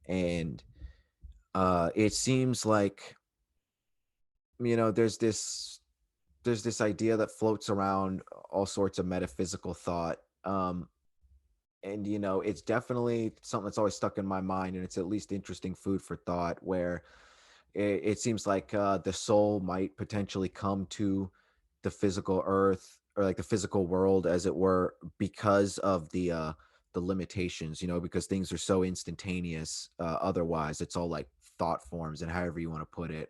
And it seems like, there's this idea that floats around all sorts of metaphysical thought. And it's definitely something that's always stuck in my mind, and it's at least interesting food for thought, where it seems like the soul might potentially come to the physical earth or like the physical world, as it were, because of the limitations, because things are so instantaneous. Otherwise, it's all like thought forms and however you want to put it.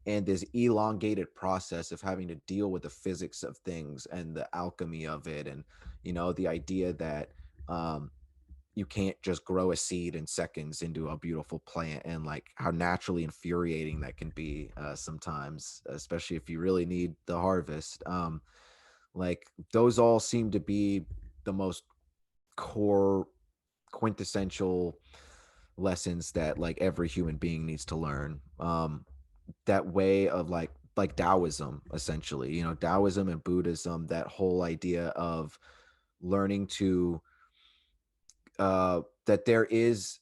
And this elongated process of having to deal with the physics of things and the alchemy of it, and the idea that um, you can't just grow a seed in seconds into a beautiful plant, and like how naturally infuriating that can be sometimes, especially if you really need the harvest. Like those all seem to be the most core, quintessential lessons that like every human being needs to learn. That way of like Taoism, essentially, Taoism and Buddhism, that whole idea of learning to that there is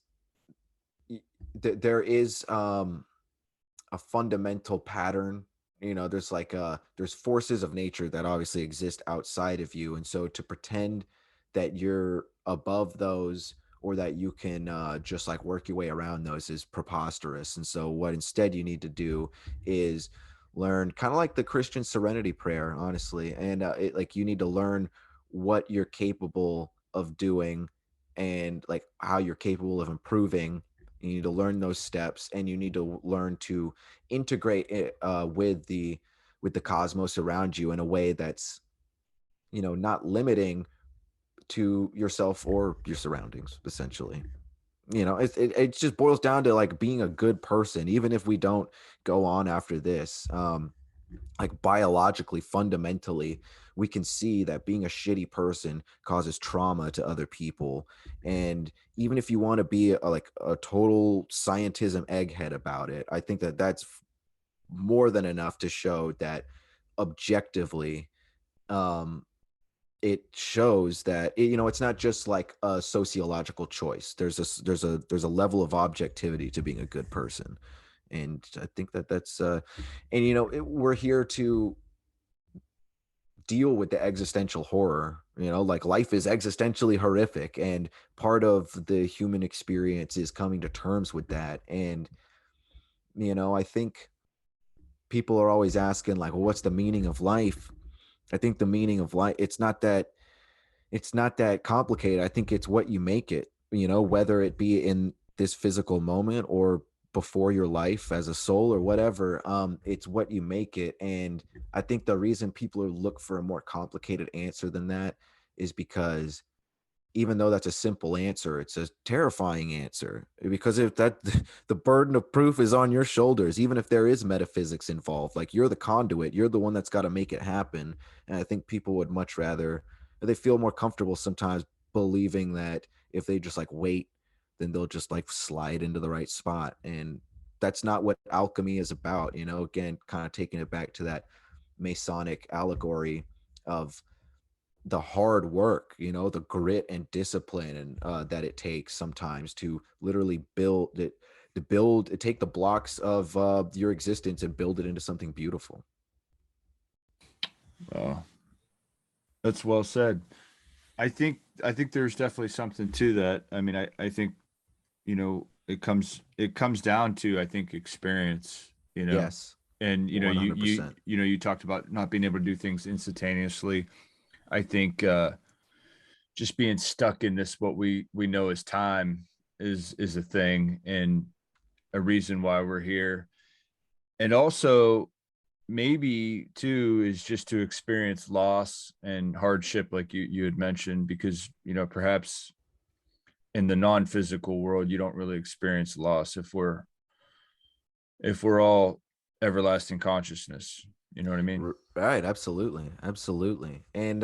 a fundamental pattern. There's forces of nature that obviously exist outside of you, and so to pretend that you're above those, or that you can just like work your way around those, is preposterous. And so what instead you need to do is learn, kind of like the Christian serenity prayer, honestly. And like you need to learn what you're capable of doing, and like how you're capable of improving. You need to learn those steps, and you need to learn to integrate it with the cosmos around you in a way that's not limiting to yourself or your surroundings, essentially. It just boils down to like being a good person, even if we don't go on after this. Like biologically, fundamentally, we can see that being a shitty person causes trauma to other people. And even if you want to be like a total scientism egghead about it, I think that that's more than enough to show that objectively, um it shows that it's not just like a sociological choice. There's a level of objectivity to being a good person. And I think that that's and we're here to deal with the existential horror. Like life is existentially horrific, and part of the human experience is coming to terms with that. And I think people are always asking like, well, what's the meaning of life? I think the meaning of life, it's not that complicated. I think it's what you make it, whether it be in this physical moment or before your life as a soul or whatever. It's what you make it. And I think the reason people look for a more complicated answer than that is because, even though that's a simple answer, it's a terrifying answer, because if that the burden of proof is on your shoulders, even if there is metaphysics involved, like you're the conduit, you're the one that's got to make it happen. And I think people would much rather, they feel more comfortable sometimes believing that if they just like wait, then they'll just like slide into the right spot. And that's not what alchemy is about. Again, kind of taking it back to that Masonic allegory of the hard work, the grit and discipline, and that it takes sometimes to literally build it, take the blocks of your existence and build it into something beautiful. Oh, that's well said. I think there's definitely something to that. I mean, I think, it comes down to, I think, experience, Yes, and you you 100%. you know you talked about not being able to do things instantaneously. I think just being stuck in this, what we know as time, is a thing, and a reason why we're here. And also, maybe too, is just to experience loss and hardship, like you had mentioned, because perhaps in the non-physical world you don't really experience loss if we're all everlasting consciousness. You know what I mean? Right, absolutely, absolutely. And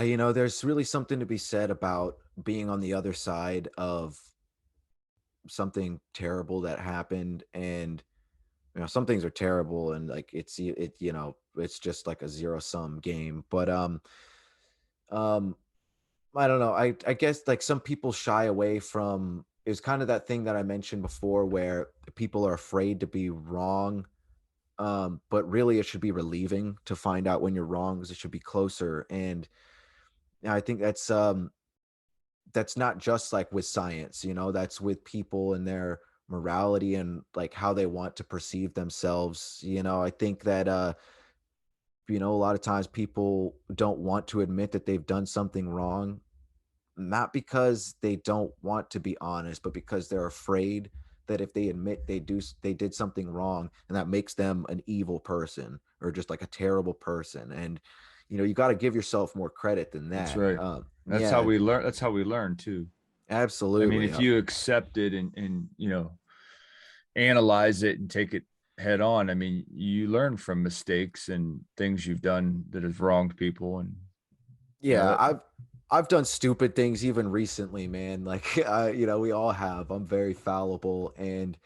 there's really something to be said about being on the other side of something terrible that happened. And some things are terrible, and like it's just like a zero sum game. But um I don't know, I guess like some people shy away from, it's kind of that thing that I mentioned before, where people are afraid to be wrong. But really it should be relieving to find out when you're wrong, because it should be closer. And I think that's not just like with science, that's with people and their morality and like how they want to perceive themselves. I think that a lot of times people don't want to admit that they've done something wrong, not because they don't want to be honest, but because they're afraid that if they admit they did something wrong, and that makes them an evil person or just like a terrible person. And you got to give yourself more credit than That's that. right. That's how Yeah, we learn. That's how we learn too. I mean, absolutely. if you accept it and analyze it and take it head on, I mean, you learn from mistakes and things you've done that have wronged people, and Yeah, that I've done stupid things even recently, man. Like we all have. I'm very fallible, and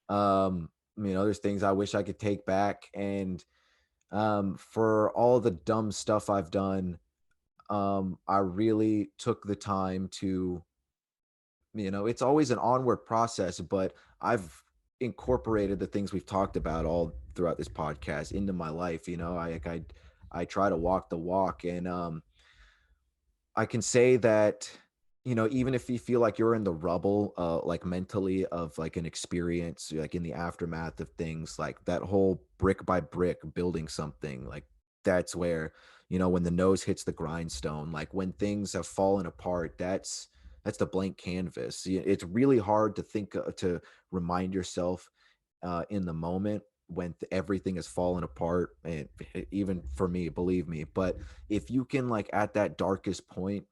um there's things I wish I could take back. And for all the dumb stuff I've done, I really took the time to, it's always an onward process, but I've incorporated the things we've talked about all throughout this podcast into my life. I try to walk the walk. And I can say that, even if you feel like you're in the rubble, like mentally, of like an experience, like in the aftermath of things, like that whole brick by brick building something, like that's where, when the nose hits the grindstone, like when things have fallen apart, that's the blank canvas. It's really hard to think, to remind yourself in the moment when everything has fallen apart, and even for me, believe me. But if you can, like, at that darkest point,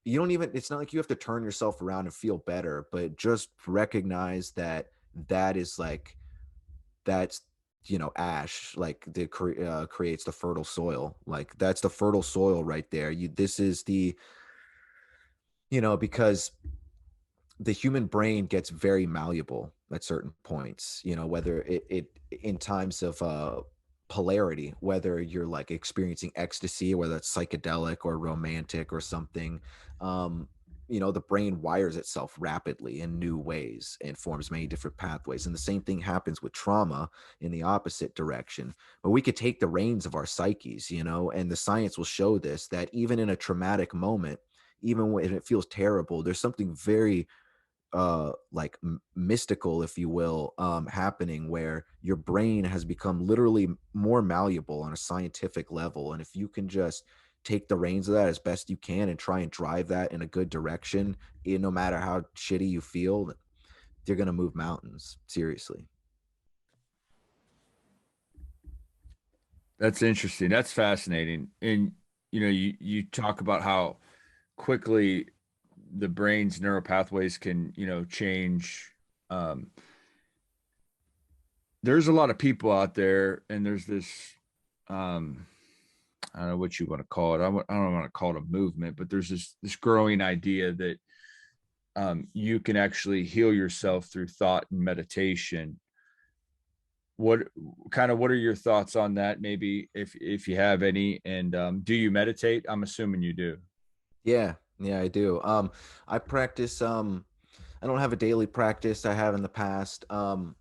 you don't even, it's not like you have to turn yourself around and feel better, but just recognize that that is like, that's, ash, like the creates the fertile soil. Like that's the fertile soil right there. This is the, because the human brain gets very malleable at certain points, whether it in times of polarity, whether you're like experiencing ecstasy, whether it's psychedelic or romantic or something. um the brain wires itself rapidly in new ways and forms many different pathways, and the same thing happens with trauma in the opposite direction. But we could take the reins of our psyches, and the science will show this, that even in a traumatic moment, even when it feels terrible, there's something very like mystical, if you will, happening, where your brain has become literally more malleable on a scientific level. And if you can just take the reins of that as best you can and try and drive that in a good direction, no matter how shitty you feel, you're going to move mountains, seriously. that's interesting. That's fascinating. And you talk about how quickly the brain's neural pathways can change. Um, there's a lot of people out there, and there's this um, I don't know what you want to call it. I don't want to call it a movement, but there's this growing idea that you can actually heal yourself through thought and meditation. What what are your thoughts on that? Maybe if you have any, and do you meditate? I'm assuming you do. Yeah, yeah, I do. I practice. I don't have a daily practice. I have in the past. I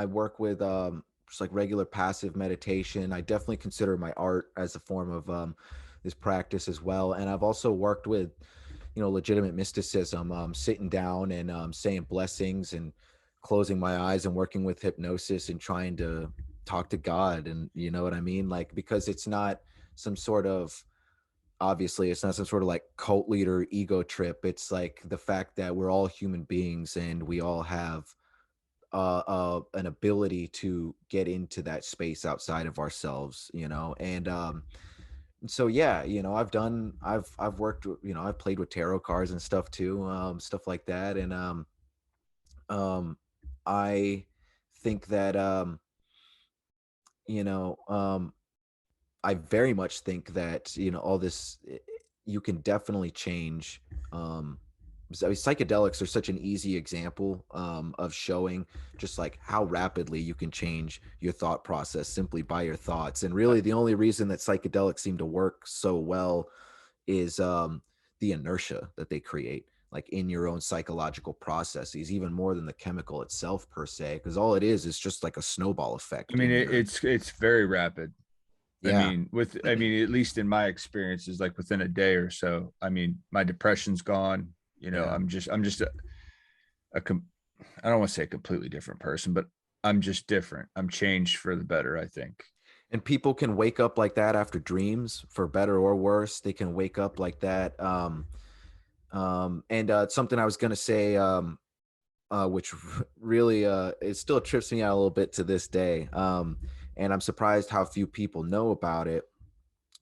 work with just like regular passive meditation. I definitely consider my art as a form of this practice as well. And I've also worked with, legitimate mysticism, sitting down and saying blessings and closing my eyes and working with hypnosis and trying to talk to God. And you know what I mean? Like, because it's not some sort of, obviously it's not some sort of like cult leader ego trip. It's like the fact that we're all human beings and we all have an ability to get into that space outside of ourselves, and so yeah, I've worked I've played with tarot cards and stuff too, stuff like that. And um I think that you know I very much think that, all this, you can definitely change. I mean, psychedelics are such an easy example of showing just like how rapidly you can change your thought process simply by your thoughts. And really, the only reason that psychedelics seem to work so well is the inertia that they create, like in your own psychological processes, even more than the chemical itself per se, because all it is just like a snowball I effect mean, in your, it's very rapid. yeah. I mean, at least in my experiences, like within a day or so, I mean, my depression's gone. Yeah. I'm just I don't want to say a completely different person, but I'm just different. I'm changed for the better, I think. And people can wake up like that after dreams, for better or worse. They can wake up like that. And something I was going to say, which really it still trips me out a little bit to this day. And I'm surprised how few people know about it.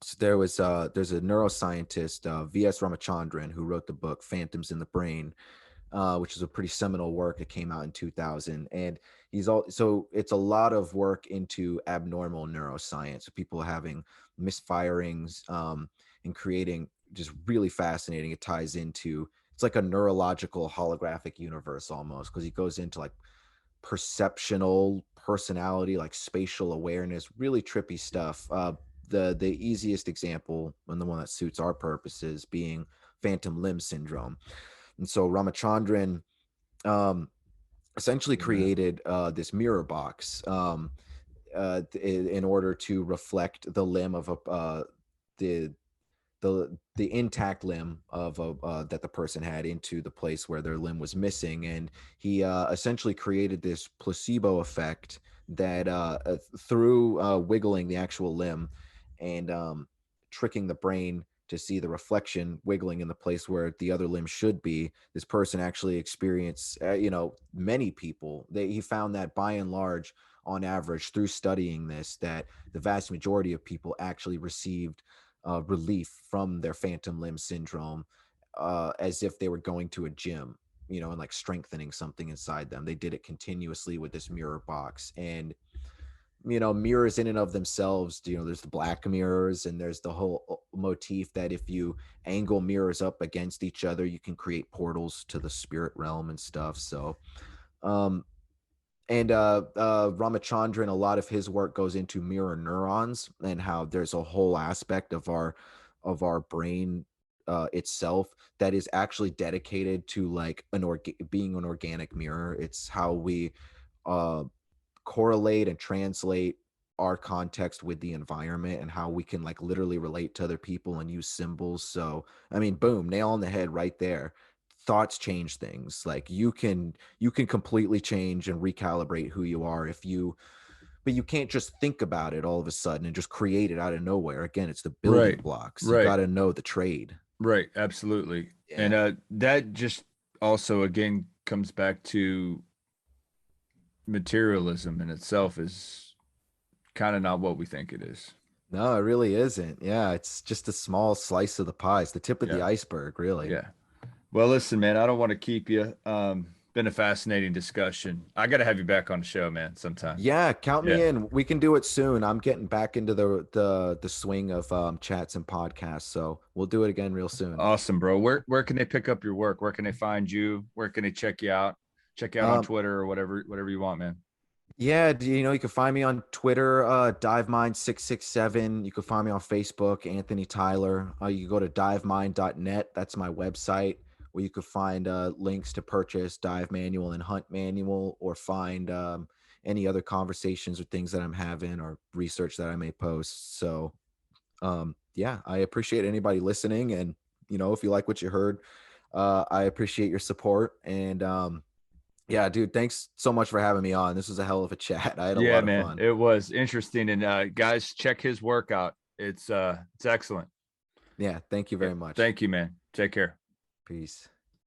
So there's a neuroscientist, V.S. Ramachandran, who wrote the book Phantoms in the Brain, which is a pretty seminal work. It came out in 2000, and so it's a lot of work into abnormal neuroscience, people having misfirings, and creating just really fascinating. It ties into, it's like a neurological holographic universe almost, because he goes into like perceptional personality, like spatial awareness, really trippy stuff. The easiest example, and the one that suits our purposes, being phantom limb syndrome. And so Ramachandran um, essentially Yeah. created this mirror box, in order to reflect the limb of the the intact limb of that the person had into the place where their limb was missing. And he essentially created this placebo effect that through wiggling the actual limb and tricking the brain to see the reflection wiggling in the place where the other limb should be, this person actually experienced, many people, he found that by and large, on average, through studying this, that the vast majority of people actually received relief from their phantom limb syndrome, as if they were going to a gym, and like strengthening something inside them. They did it continuously with this mirror box. And mirrors in and of themselves, there's the black mirrors, and there's the whole motif that if you angle mirrors up against each other, you can create portals to the spirit realm and stuff. So um and Ramachandran, a lot of his work goes into mirror neurons, and how there's a whole aspect of our brain itself that is actually dedicated to like being an organic mirror. It's how we uh correlate and translate our context with the environment, and how we can like literally relate to other people and use symbols. So I mean, boom, nail on the head right there. Thoughts change things. Like you can completely change and recalibrate who you are if you but you can't just think about it all of a sudden and just create it out of nowhere. Again, it's the building Right. blocks. You Right. got to know the trade. Right. Absolutely. And Yeah. that just also again comes back to materialism in itself is kind of not what we think it is. No, it really isn't. Yeah, it's just a small slice of the pie. It's the tip of the Yeah. iceberg, really. Yeah. Well, listen, man, I don't want to keep you. Been a fascinating discussion. I got to have you back on the show, man, sometime. Yeah, count me Yeah. in. We can do it soon. I'm getting back into the swing of chats and podcasts, so we'll do it again real soon. Awesome, bro. Where can they pick up your work? Where can they find you? Where can they check you out? Check you out on Um, Twitter or whatever you want, man. yeah, you can find me on Twitter, DiveMind667. You can find me on Facebook, Anthony Tyler. You can go to divemind.net. That's my website, where you can find links to purchase Dive Manual and Hunt Manual, or find any other conversations or things that I'm having, or research that I may post. So yeah, I appreciate anybody listening. And if you like what you heard, I appreciate your support. And yeah, dude, thanks so much for having me on. This was a hell of a chat. I had a Yeah, lot of man. fun. It was interesting. And guys, check his work out. It's excellent. Yeah, thank you Yeah. very much. Thank you, man. Take care. Peace.